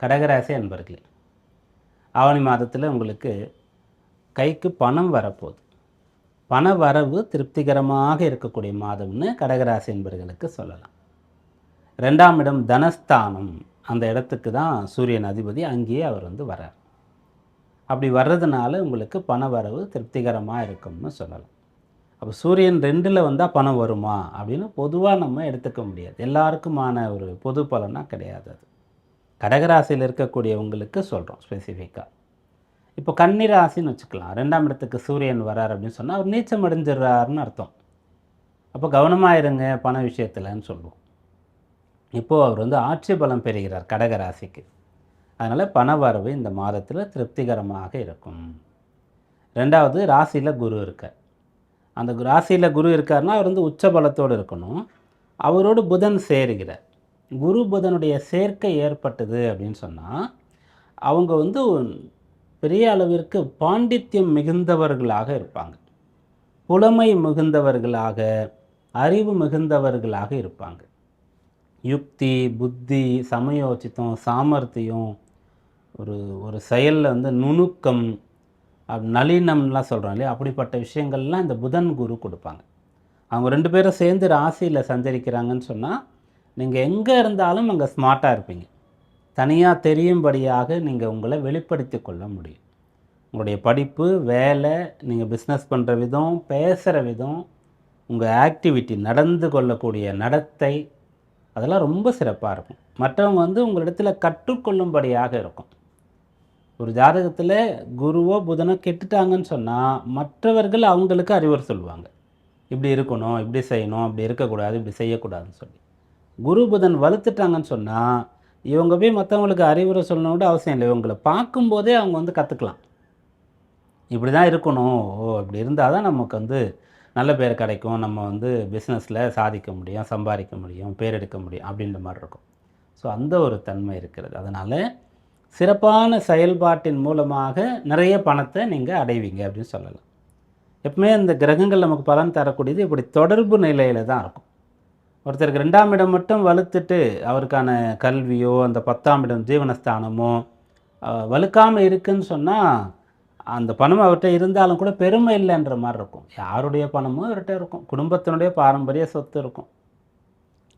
கடகராசி அன்பர்களே, ஆவணி மாதத்தில் உங்களுக்கு கைக்கு பணம் வரப்போகுது. பண வரவு திருப்திகரமாக இருக்கக்கூடிய மாதம்னு கடகராசி என்பர்களுக்கு சொல்லலாம். 2ஆம் இடம் தனஸ்தானம், அந்த இடத்துக்கு தான் சூரியன் அதிபதி, அங்கேயே அவர் வரார். அப்படி வர்றதுனால உங்களுக்கு பண வரவு திருப்திகரமாக இருக்கும்னு சொல்லலாம். அப்போ சூரியன் 2ல் வந்தால் பணம் வருமா அப்படின்னு பொதுவாக நம்ம எடுத்துக்க முடியாது. எல்லாருக்குமான ஒரு பொது பலனாக கிடையாது அது. கடகராசியில் இருக்கக்கூடியவங்களுக்கு சொல்கிறோம் ஸ்பெசிஃபிக்காக. இப்போ கன்னி ராசின்னு வச்சுக்கலாம். 2ஆம் இடத்துக்கு சூரியன் வரார் அப்படின்னு சொன்னால் அவர் நீச்சம் அடைஞ்சிடுறாருன்னு அர்த்தம். அப்போ கவனமாக இருங்க பண விஷயத்தில்ன்னு சொல்லுவோம். இப்போது அவர் ஆட்சி பலம் பெறுகிறார் கடகராசிக்கு. அதனால் பண வரவு இந்த மாதத்தில் திருப்திகரமாக இருக்கும். 2வது ராசியில் குரு இருக்கார். அந்த ராசியில் குரு இருக்காருன்னா அவர் உச்ச பலத்தோடு இருக்கணும். அவரோடு புதன் சேருகிறார். குரு புதனுடைய சேர்க்கை ஏற்பட்டது அப்படின்னு சொன்னால் அவங்க பெரிய அளவிற்கு பாண்டித்யம் மிகுந்தவர்களாக இருப்பாங்க. புலமை மிகுந்தவர்களாக, அறிவு மிகுந்தவர்களாக இருப்பாங்க. யுக்தி, புத்தி, சமயோசித்தம், சாமர்த்தியம், ஒரு செயலில் நுணுக்கம், நளினம்லாம் சொல்கிறோம் இல்லையா, அப்படிப்பட்ட விஷயங்கள்லாம் இந்த புதன் குரு கொடுப்பாங்க. அவங்க 2 பேரும் சேர்ந்து ராசியில் சஞ்சரிக்கிறாங்கன்னு சொன்னால் நீங்கள் எங்கே இருந்தாலும் அங்கே ஸ்மார்ட்டாக இருப்பீங்க. தனியாக தெரியும்படியாக நீங்கள் உங்களை வெளிப்படுத்தி கொள்ள முடியும். உங்களுடைய படிப்பு, வேலை, நீங்கள் பிஸ்னஸ் பண்ணுற விதம், பேசுகிற விதம், உங்கள் ஆக்டிவிட்டி, நடந்து கொள்ளக்கூடிய நடத்தை, அதெல்லாம் ரொம்ப சிறப்பாக இருக்கும். மற்றவங்க உங்களிடத்தில் கற்றுக்கொள்ளும்படியாக இருக்கும். ஒரு ஜாதகத்தில் குருவோ புதனோ கெட்டுட்டாங்கன்னு சொன்னால் மற்றவர்கள் அவங்களுக்கு அறிவுரை சொல்லுவாங்க. இப்படி இருக்கணும், இப்படி செய்யணும், அப்படி இருக்கக்கூடாது, இப்படி செய்யக்கூடாதுன்னு சொல்லி. குரு புதன் வலுத்துட்டாங்கன்னு சொன்னால் இவங்க போய் மற்றவங்களுக்கு அறிவுரை சொல்லணும்னு அவசியம் இல்லை. இவங்களை பார்க்கும்போதே அவங்க கற்றுக்கலாம். இப்படி தான் இருக்கணும், இப்படி இருந்தால் தான் நமக்கு நல்ல பேர் கிடைக்கும், நம்ம பிஸ்னஸில் சாதிக்க முடியும், சம்பாதிக்க முடியும், பேர் எடுக்க முடியும் அப்படின்ற மாதிரி இருக்கும். ஸோ அந்த ஒரு தன்மை இருக்கிறது. அதனால் சிறப்பான செயல்பாட்டின் மூலமாக நிறைய பணத்தை நீங்கள் அடைவீங்க அப்படின்னு சொல்லலாம். எப்பவுமே இந்த கிரகங்கள் நமக்கு பலன் தரக்கூடியது இப்படி தொடர்பு நிலையில் தான் இருக்கும். ஒருத்தருக்கு 2ஆம் இடம் மட்டும் வலுத்துட்டு அவருக்கான கல்வியோ அந்த 10ஆம் இடம் ஜீவனஸ்தானமோ வலுக்காமல் இருக்குன்னு சொன்னால் அந்த பணம் அவர்கிட்ட இருந்தாலும் கூட பெருமை இல்லைன்ற மாதிரி இருக்கும். யாருடைய பணமும் அவர்கிட்ட இருக்கும், குடும்பத்தினுடைய பாரம்பரிய சொத்து இருக்கும்,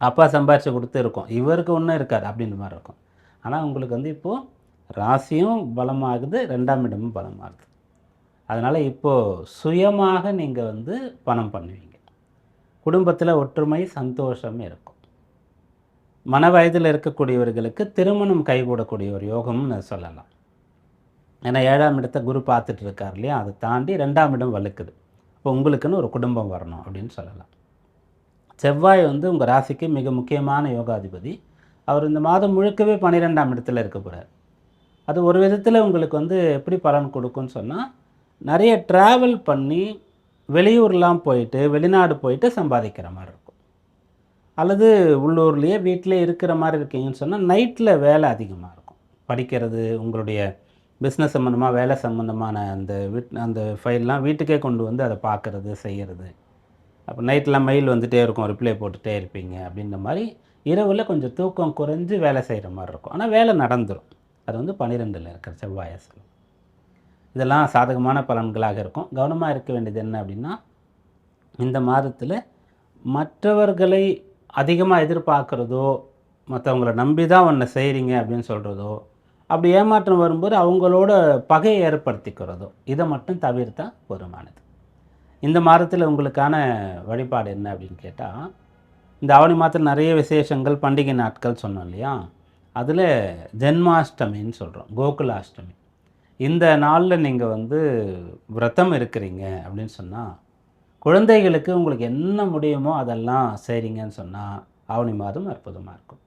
அப்பா சம்பாதிச்சு கொடுத்து இருக்கும், இவருக்கு ஒன்றும் இருக்காது அப்படின்ற மாதிரி இருக்கும். ஆனால் உங்களுக்கு இப்போது ராசியும் பலமாகுது, 2ஆம் இடமும் பலமாகுது. அதனால் இப்போது சுயமாக நீங்கள் பணம் பண்ணுவீங்க. குடும்பத்தில் ஒற்றுமை, சந்தோஷம் இருக்கும். மன வயதில் இருக்கக்கூடியவர்களுக்கு திருமணம் கைகூடக்கூடிய ஒரு யோகம்னு சொல்லலாம். ஏன்னா 7ஆம் இடத்தை குரு பார்த்துட்டு இருக்கார் இல்லையா, அதை தாண்டி 2ஆம் இடம் வலுக்குது. இப்போ உங்களுக்குன்னு ஒரு குடும்பம் வரணும் அப்படின்னு சொல்லலாம். செவ்வாய் உங்கள் ராசிக்கு மிக முக்கியமான யோகாதிபதி. அவர் இந்த மாதம் முழுக்கவே 12ஆம் இடத்துல இருக்க போகிறார். அது ஒரு விதத்தில் உங்களுக்கு எப்படி பலன் கொடுக்குன்னு சொன்னால், நிறைய ட்ராவல் பண்ணி வெளியூர்லாம் போயிட்டு, வெளிநாடு போயிட்டு சம்பாதிக்கிற மாதிரி இருக்கும். அல்லது உள்ளூர்லேயே வீட்டிலே இருக்கிற மாதிரி இருக்கீங்கன்னு சொன்னால் நைட்டில் வேலை அதிகமாக இருக்கும். படிக்கிறது, உங்களுடைய பிஸ்னஸ் சம்மந்தமாக, வேலை சம்மந்தமான அந்த ஃபைல்லாம் வீட்டுக்கே கொண்டு அதை பார்க்குறது, செய்கிறது. அப்போ நைட்லாம் மெயில் வந்துகிட்டே இருக்கும், ரிப்ளை போட்டுகிட்டே இருப்பீங்க அப்படின்ற மாதிரி. இரவில் கொஞ்சம் தூக்கம் குறைஞ்சி வேலை செய்கிற மாதிரி இருக்கும். ஆனால் வேலை நடந்துடும். அது 12ல் இருக்கிற செவ்வாயசல். இதெல்லாம் சாதகமான பலன்களாக இருக்கும். கவனமாக இருக்க வேண்டியது என்ன அப்படின்னா, இந்த மாதத்தில் மற்றவர்களை அதிகமாக எதிர்பார்க்குறதோ, மற்றவங்கள நம்பி தான் ஒன்று செய்கிறீங்க அப்படின்னு சொல்கிறதோ, அப்படி ஏமாற்றம் வரும்போது அவங்களோட பகையை ஏற்படுத்திக்கிறதோ, இதை மட்டும் தவிர்த்தா போதுமானது. இந்த மாதத்தில் உங்களுக்கான வழிபாடு என்ன அப்படின்னு கேட்டால், இந்த ஆவணி மாதத்தில் நிறைய விசேஷங்கள், பண்டிகை நாட்கள் சொன்னோம் இல்லையா, அதில் ஜென்மாஷ்டமின்னு சொல்கிறோம், கோகுலாஷ்டமி. இந்த நாளில் நீங்கள் விரதம் இருக்கிறீங்க அப்படின்னு சொன்னால், குழந்தைகளுக்கு உங்களுக்கு என்ன முடியுமோ அதெல்லாம் செய்கிறீங்கன்னு சொன்னால் ஆவணி மாதம் அற்புதமாக இருக்கும்.